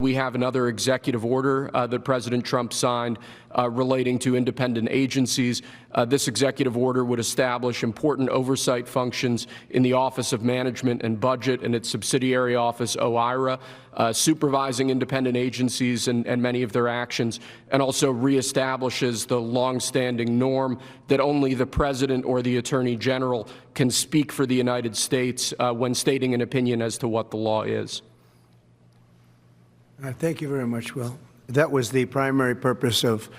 We have another executive order that President Trump signed relating to independent agencies. This executive order would establish important oversight functions in the Office of Management and Budget and its subsidiary office, OIRA, supervising independent agencies and many of their actions, and also reestablishes the longstanding norm that only the President or the Attorney General can speak for the United States when stating an opinion as to what the law is. Thank you very much, Will. That was the primary purpose of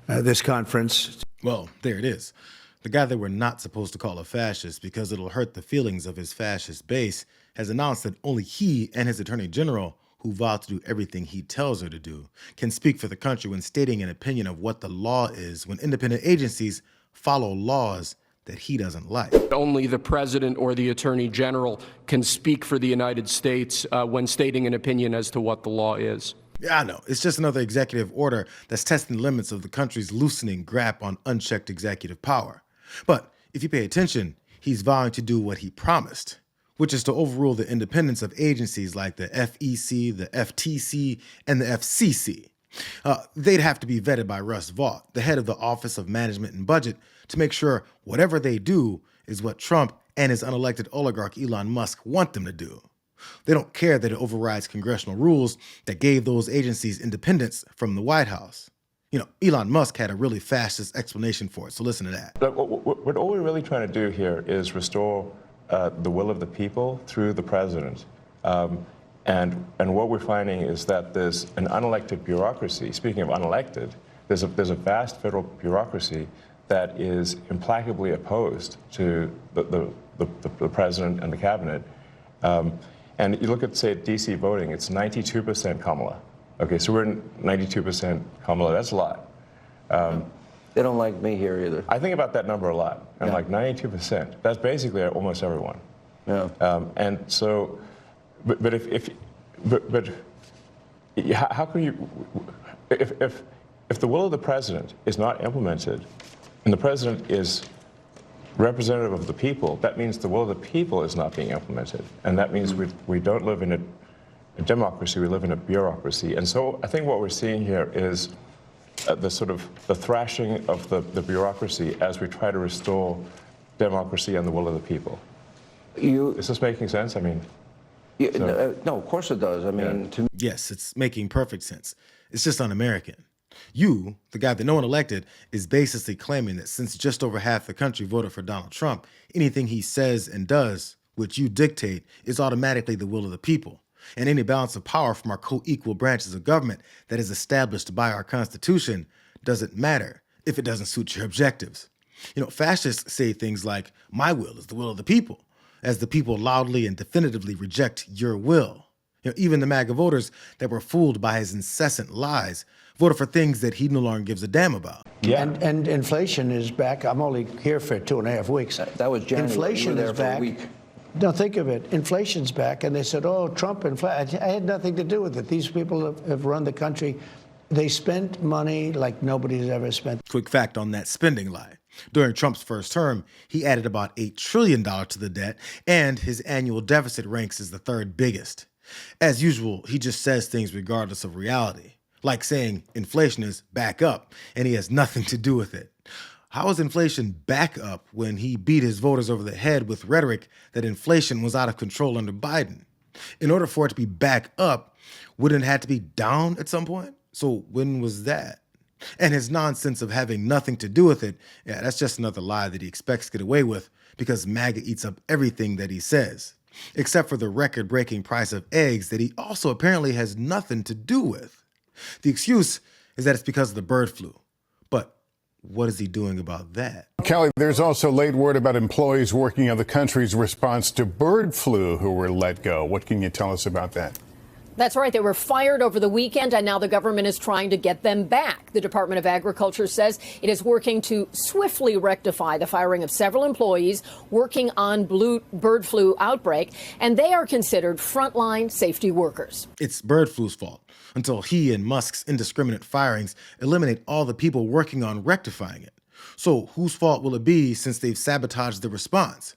this conference. Well, there it is. The guy that we're not supposed to call a fascist because it'll hurt the feelings of his fascist base has announced that only he and his attorney general, who vow to do everything he tells her to do, can speak for the country when stating an opinion of what the law is when independent agencies follow laws that he doesn't like. Only the President or the Attorney General can speak for the United States when stating an opinion as to what the law is. Yeah, I know. It's just another executive order that's testing the limits of the country's loosening grip on unchecked executive power. But if you pay attention, he's vowing to do what he promised, which is to overrule the independence of agencies like the FEC, the FTC, and the FCC. They'd have to be vetted by Russ Vought, the head of the Office of Management and Budget, to make sure whatever they do is what Trump and his unelected oligarch Elon Musk want them to do. They don't care that it overrides congressional rules that gave those agencies independence from the White House. You know, Elon Musk had a really fascist explanation for it, so listen to that. Look, what all we're really trying to do here is restore the will of the people through the president. And what we're finding is that there's an unelected bureaucracy. Speaking of unelected, there's a vast federal bureaucracy that is implacably opposed to the president and the cabinet. And you look at, say, DC voting, it's 92% Kamala. Okay, so we're 92% Kamala. That's a lot. They don't like me here either. I think about that number a lot. I'm like 92%. That's basically almost everyone. Yeah. And so, but how can you, if the will of the president is not implemented, and the president is representative of the people, that means the will of the people is not being implemented. And that means we don't live in a democracy, we live in a bureaucracy. And so I think what we're seeing here is the thrashing of the bureaucracy as we try to restore democracy and the will of the people. Is this making sense? I mean, no, of course it does. I mean, to me. Yes, it's making perfect sense. It's just un-American. You, the guy that no one elected, is basically claiming that since just over half the country voted for Donald Trump, anything he says and does, which you dictate, is automatically the will of the people. And any balance of power from our co-equal branches of government that is established by our Constitution doesn't matter if it doesn't suit your objectives. You know, fascists say things like, my will is the will of the people, as the people loudly and definitively reject your will. You know, even the MAGA voters that were fooled by his incessant lies voted for things that he no longer gives a damn about. Yeah. And inflation is back. I'm only here for 2.5 weeks. That was January. Inflation is back. No, think of it. Inflation's back. And they said, oh, Trump, inflation. I had nothing to do with it. These people have run the country. They spent money like nobody's ever spent. Quick fact on that spending lie. During Trump's first term, he added about $8 trillion to the debt, and his annual deficit ranks as the third biggest. As usual, he just says things regardless of reality. Like saying inflation is back up, and he has nothing to do with it. How is inflation back up when he beat his voters over the head with rhetoric that inflation was out of control under Biden? In order for it to be back up, wouldn't it have to be down at some point? So when was that? And his nonsense of having nothing to do with it, yeah, that's just another lie that he expects to get away with because MAGA eats up everything that he says, except for the record-breaking price of eggs that he also apparently has nothing to do with. The excuse is that it's because of the bird flu. But what is he doing about that? Kelly, there's also late word about employees working on the country's response to bird flu who were let go. What can you tell us about that? That's right. They were fired over the weekend, and now the government is trying to get them back. The Department of Agriculture says it is working to swiftly rectify the firing of several employees working on bird flu outbreak, and they are considered frontline safety workers. It's bird flu's fault until he and Musk's indiscriminate firings eliminate all the people working on rectifying it. So whose fault will it be since they've sabotaged the response?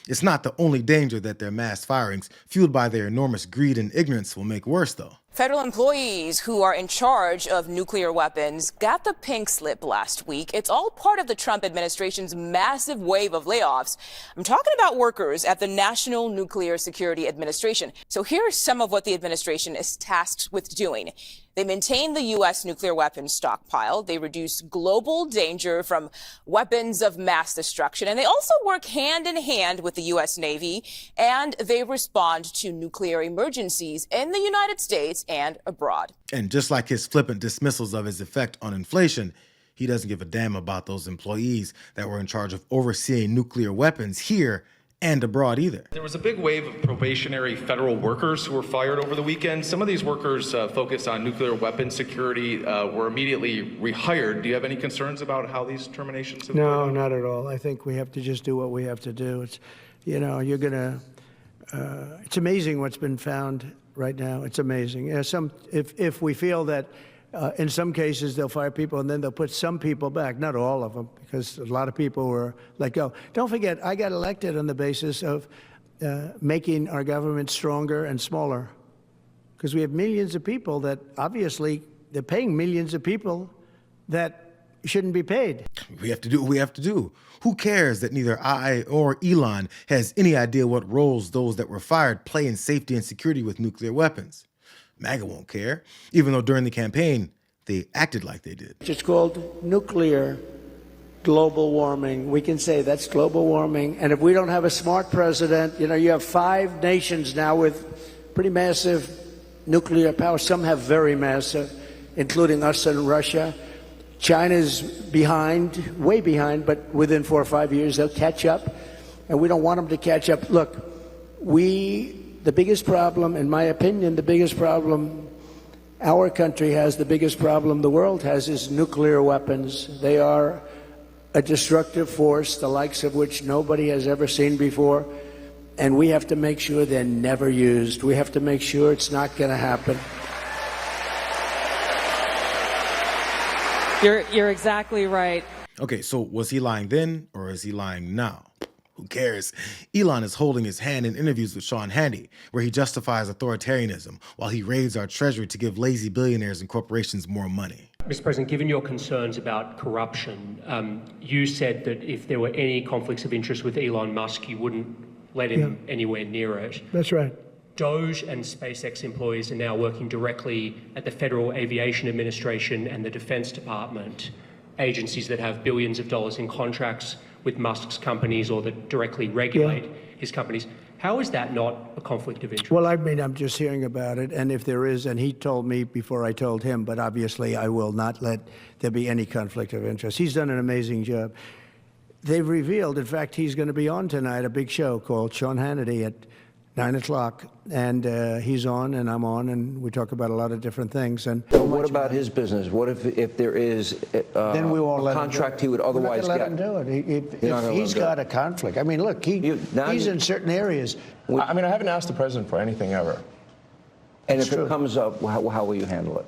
It's not the only danger that their mass firings, fueled by their enormous greed and ignorance, will make worse, though. Federal employees who are in charge of nuclear weapons got the pink slip last week. It's all part of the Trump administration's massive wave of layoffs. I'm talking about workers at the National Nuclear Security Administration. So here's some of what the administration is tasked with doing. They maintain the U.S. nuclear weapons stockpile. They reduce global danger from weapons of mass destruction. And they also work hand in hand with the U.S. Navy. And they respond to nuclear emergencies in the United States and abroad. And just like his flippant dismissals of his effect on inflation, he doesn't give a damn about those employees that were in charge of overseeing nuclear weapons here and abroad either. There was a big wave of probationary federal workers who were fired over the weekend. Some of these workers focused on nuclear weapons security were immediately rehired. Do you have any concerns about how these terminations have No, not at all. I think we have to just do what we have to do. It's, you know, you're going to, it's amazing what's been found right now. It's amazing. If we feel that in some cases they'll fire people and then they'll put some people back, not all of them, because a lot of people were let go. Don't forget, I got elected on the basis of making our government stronger and smaller, because we have millions of people that obviously they're paying millions of people that shouldn't be paid. We have to do what we have to do. Who cares that neither I or Elon has any idea what roles those that were fired play in safety and security with nuclear weapons? MAGA won't care, even though during the campaign, they acted like they did. It's called nuclear global warming. We can say that's global warming. And if we don't have a smart president, you know, you have 5 nations now with pretty massive nuclear power. Some have very massive, including us and Russia. China's behind, way behind, but within 4 or 5 years, they'll catch up. And we don't want them to catch up. Look, the biggest problem, in my opinion, the biggest problem our country has, the biggest problem the world has, is nuclear weapons. They are a destructive force, the likes of which nobody has ever seen before. And we have to make sure they're never used. We have to make sure it's not going to happen. You're exactly right. Okay, so was he lying then or is he lying now? Who cares? Elon is holding his hand in interviews with Sean Hannity, where he justifies authoritarianism while he raids our treasury to give lazy billionaires and corporations more money. Mr. President, given your concerns about corruption, you said that if there were any conflicts of interest with Elon Musk, you wouldn't let him anywhere near it. That's right. Doge and SpaceX employees are now working directly at the Federal Aviation Administration and the Defense Department, agencies that have billions of dollars in contracts with Musk's companies or that directly regulate his companies. How is that not a conflict of interest? Well, I mean, I'm just hearing about it, and if there is, and he told me before I told him, but obviously I will not let there be any conflict of interest. He's done an amazing job. They've revealed, in fact, he's going to be on tonight, a big show called Sean Hannity at 9 o'clock, and he's on and I'm on, and we talk about a lot of different things. And what about his business? What if there is then we won't a contract he would otherwise let get? him do it. If he's got a conflict. I mean, look, he's in certain areas. I mean, I haven't asked the president for anything ever. And if it comes up, how will you handle it?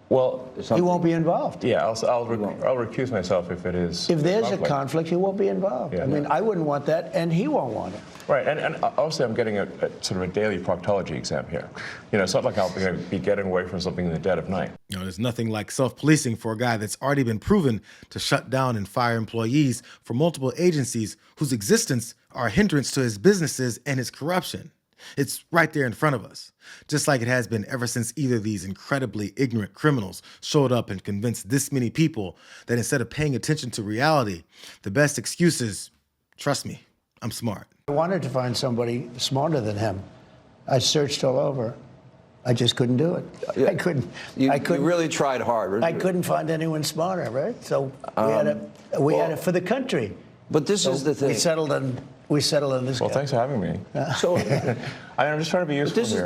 Well, he won't be involved. Yeah, I'll recuse myself if it is. If there's a conflict, he won't be involved. Yeah, I mean, I wouldn't want that, and he won't want it. Right, and also I'm getting a sort of a daily proctology exam here. You know, it's not like I'll be getting away from something in the dead of night. You know, there's nothing like self-policing for a guy that's already been proven to shut down and fire employees for multiple agencies whose existence are a hindrance to his businesses and his corruption. It's right there in front of us, just like it has been ever since either of these incredibly ignorant criminals showed up and convinced this many people that instead of paying attention to reality, the best excuse is, trust me, I'm smart. I wanted to find somebody smarter than him. I searched all over. I just couldn't do it. Yeah. I couldn't. You really tried hard. I couldn't find anyone smarter, right? So we had it for the country. But this is the thing. We settled on this. Well, guy. thanks for having me. So I'm just trying to be useful here.